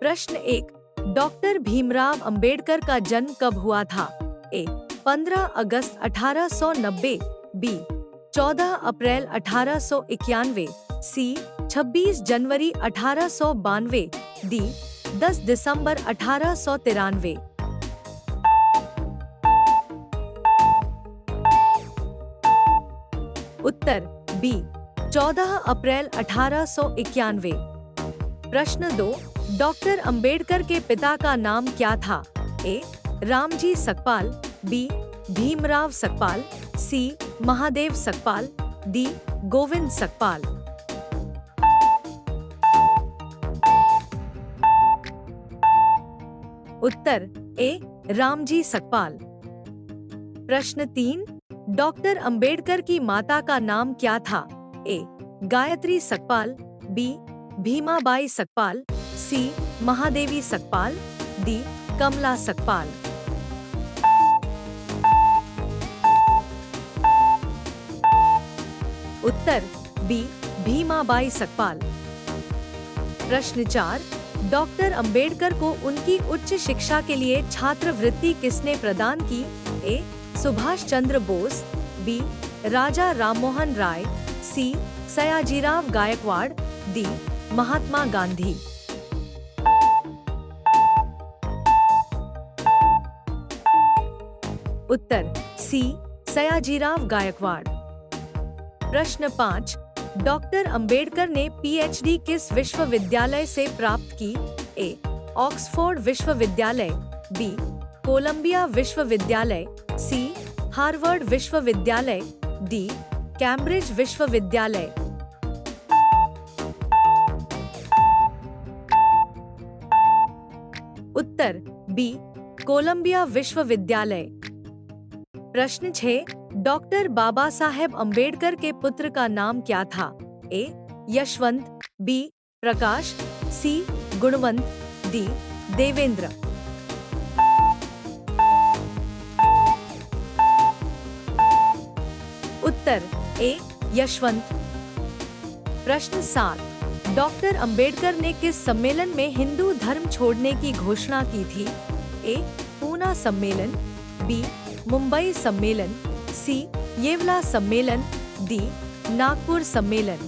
प्रश्न 1, डॉक्टर भीमराव अंबेडकर का जन्म कब हुआ था? ए 15 अगस्त 1890, बी 14 अप्रैल 1891, सी 26 जनवरी 1892, डी 10 दिसंबर 1893। उत्तर बी 14 अप्रैल 1891। प्रश्न 2, डॉक्टर अंबेडकर के पिता का नाम क्या था? ए रामजी सकपाल, बी भीमराव सकपाल, सी महादेव सकपाल, डी गोविंद सकपाल। उत्तर ए रामजी सकपाल। प्रश्न 3, डॉक्टर अंबेडकर की माता का नाम क्या था? ए गायत्री सकपाल, बी भीमाबाई सकपाल, सी महादेवी सकपाल, डी कमला सकपाल। उत्तर बी भीमाबाई सकपाल। प्रश्न 4, डॉक्टर अंबेडकर को उनकी उच्च शिक्षा के लिए छात्रवृत्ति किसने प्रदान की? ए सुभाष चंद्र बोस, बी राजा राममोहन राय, सी सयाजीराव गायकवाड़, डी महात्मा गांधी। उत्तर सी सयाजीराव गायकवाड़। प्रश्न 5, डॉक्टर अंबेडकर ने पीएचडी किस विश्वविद्यालय से प्राप्त की? ए ऑक्सफोर्ड विश्वविद्यालय, बी कोलंबिया विश्वविद्यालय, सी हार्वर्ड विश्वविद्यालय, डी कैम्ब्रिज विश्वविद्यालय। उत्तर बी कोलंबिया विश्वविद्यालय। प्रश्न 6, डॉक्टर बाबा साहेब अंबेडकर के पुत्र का नाम क्या था? ए यशवंत, बी प्रकाश, सी गुणवंत, डी देवेंद्र। उत्तर ए यशवंत। प्रश्न 7, डॉक्टर अंबेडकर ने किस सम्मेलन में हिंदू धर्म छोड़ने की घोषणा की थी? ए पूना सम्मेलन, बी मुंबई सम्मेलन, सी येवला सम्मेलन, डी नागपुर सम्मेलन।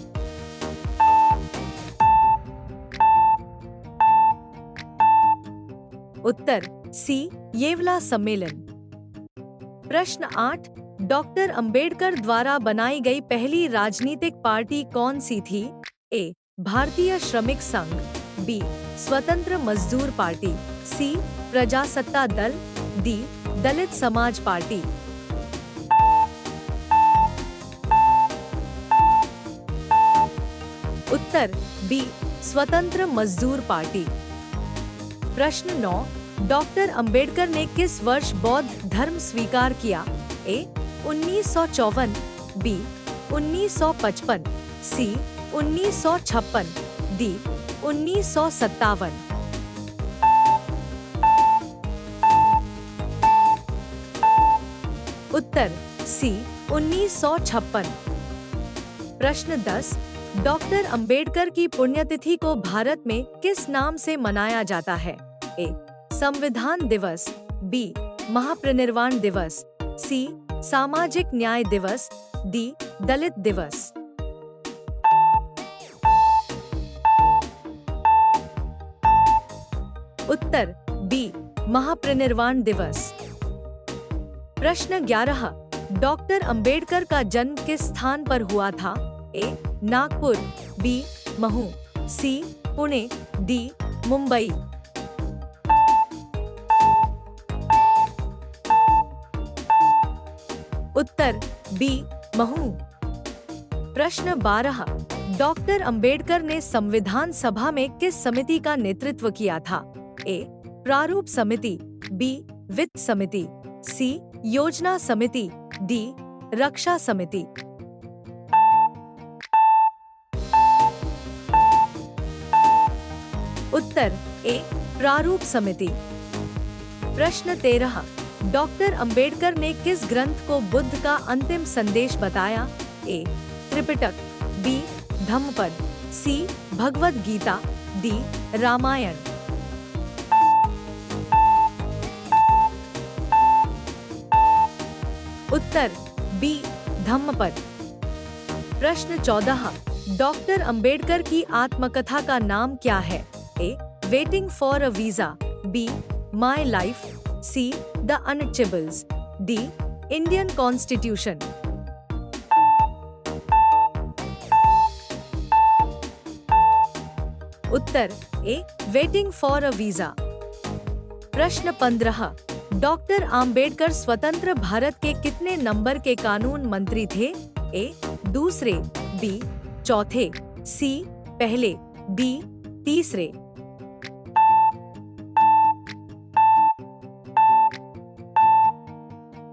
उत्तर सी येवला सम्मेलन। प्रश्न 8, डॉक्टर अंबेडकर द्वारा बनाई गई पहली राजनीतिक पार्टी कौन सी थी? ए भारतीय श्रमिक संघ, बी स्वतंत्र मजदूर पार्टी, सी प्रजासत्ता दल, डी दलित समाज पार्टी। उत्तर बी स्वतंत्र मजदूर पार्टी। प्रश्न 9, डॉक्टर अंबेडकर ने किस वर्ष बौद्ध धर्म स्वीकार किया? ए 1954, बी 1955, सी 1956, डी 1957। उत्तर सी 1956। प्रश्न 10, डॉक्टर अंबेडकर की पुण्यतिथि को भारत में किस नाम से मनाया जाता है? ए संविधान दिवस, बी महापरिनिर्वाण दिवस, सी सामाजिक न्याय दिवस, डी दलित दिवस। उत्तर बी महापरिनिर्वाण दिवस। प्रश्न 11, डॉक्टर अंबेडकर का जन्म किस स्थान पर हुआ था? ए नागपुर, बी महू, सी पुणे, डी मुंबई। उत्तर बी महू। प्रश्न 12, डॉक्टर अंबेडकर ने संविधान सभा में किस समिति का नेतृत्व किया था? ए प्रारूप समिति, बी वित्त समिति, सी योजना समिति, डी रक्षा समिति। उत्तर ए प्रारूप समिति। प्रश्न 13, डॉक्टर अंबेडकर ने किस ग्रंथ को बुद्ध का अंतिम संदेश बताया? ए त्रिपिटक, बी धम्मपद, सी भगवद गीता, डी रामायण। उत्तर बी धम्मपद। प्रश्न 14, डॉक्टर अंबेडकर की आत्मकथा का नाम क्या है? A waiting for a visa, B my life, C the untouchables, D Indian constitution. उत्तर A waiting for a visa. प्रश्न 15, डॉक्टर आम्बेडकर स्वतंत्र भारत के कितने नंबर के कानून मंत्री थे? ए दूसरे, बी चौथे, सी पहले, डी तीसरे।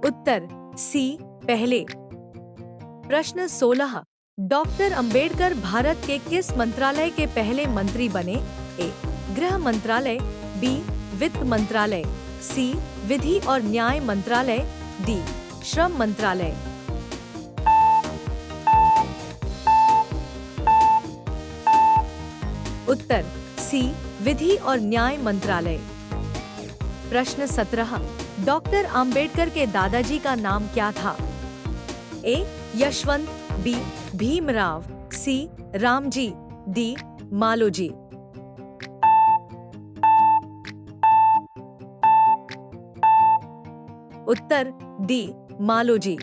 उत्तर सी पहले। प्रश्न 16, डॉक्टर अंबेडकर भारत के किस मंत्रालय के पहले मंत्री बने? ए गृह मंत्रालय, बी वित्त मंत्रालय, सी विधि और न्याय मंत्रालय, डी श्रम मंत्रालय। उत्तर सी विधि और न्याय मंत्रालय। प्रश्न 17, डॉक्टर आम्बेडकर के दादाजी का नाम क्या था? ए यशवंत, बी भीमराव, सी रामजी, डी मालोजी। उत्तर डी मालोजी।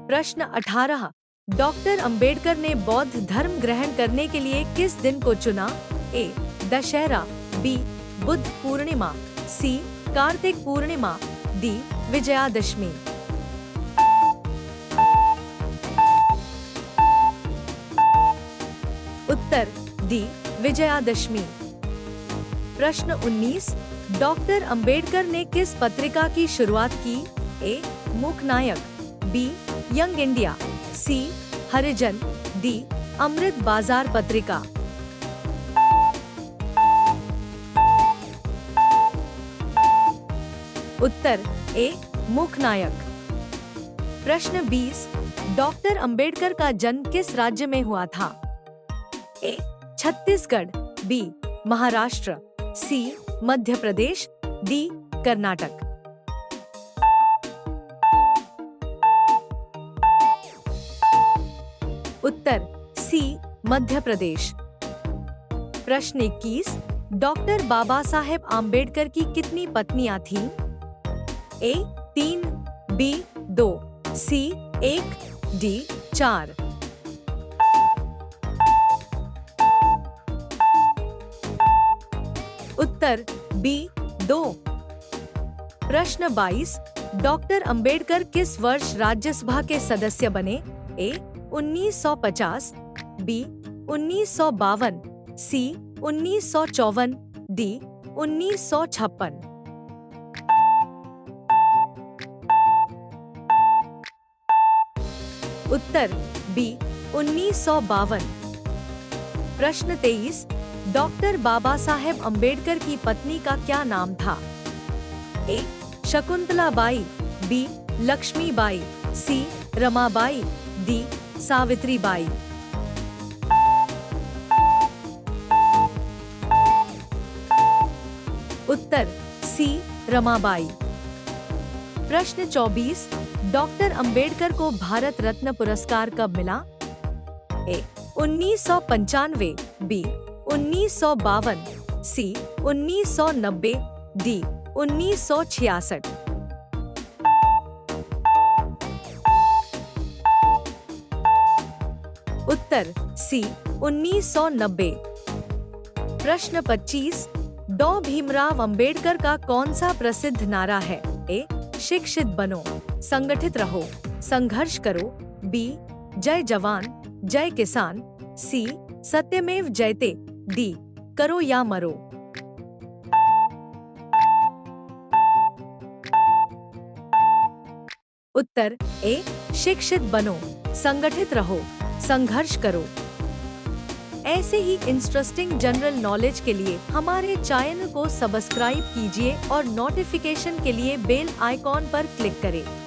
प्रश्न 18, डॉक्टर अंबेडकर ने बौद्ध धर्म ग्रहण करने के लिए किस दिन को चुना? ए दशहरा, बी बुद्ध पूर्णिमा, सी कार्तिक पूर्णिमा, डी विजयादशमी। उत्तर डी विजयादशमी। प्रश्न 19, डॉक्टर अंबेडकर ने किस पत्रिका की शुरुआत की? A Mooknayak, B young India, C Harijan, D Amrita Bazar Patrika. उत्तर ए मूकनायक। प्रश्न 20, डॉक्टर अंबेडकर का जन्म किस राज्य में हुआ था? ए छत्तीसगढ़, बी महाराष्ट्र, सी मध्य प्रदेश, डी कर्नाटक। उत्तर सी मध्य प्रदेश। प्रश्न 21, डॉक्टर बाबा साहेब आम्बेडकर की कितनी पत्नियां थीं? ए 3, बी 2, सी 1, डी 4। उत्तर बी 2। प्रश्न 22, डॉक्टर अंबेडकर किस वर्ष राज्यसभा के सदस्य बने? ए 1950, बी 1952, सी 1954, डी 1956। उत्तर बी 1952। प्रश्न 23, डॉक्टर बाबा साहेब अम्बेडकर की पत्नी का क्या नाम था? ए शकुंतलाबाई, बी लक्ष्मीबाई, सी रमाबाई, डी सावित्रीबाई। उत्तर सी रमाबाई। प्रश्न 24, डॉक्टर अंबेडकर को भारत रत्न पुरस्कार कब मिला? ए 1995, बी 1952, सी 1990, डी 1966। उत्तर सी 1990। प्रश्न 25, डॉ भीमराव अंबेडकर का कौन सा प्रसिद्ध नारा है? ए शिक्षित बनो, संगठित रहो, संघर्ष करो, बी जय जवान जय किसान, सी सत्यमेव जयते, डी करो या मरो। उत्तर ए शिक्षित बनो, संगठित रहो, संघर्ष करो। ऐसे ही इंटरेस्टिंग जनरल नॉलेज के लिए हमारे चैनल को सब्सक्राइब कीजिए और नोटिफिकेशन के लिए बेल आइकॉन पर क्लिक करें।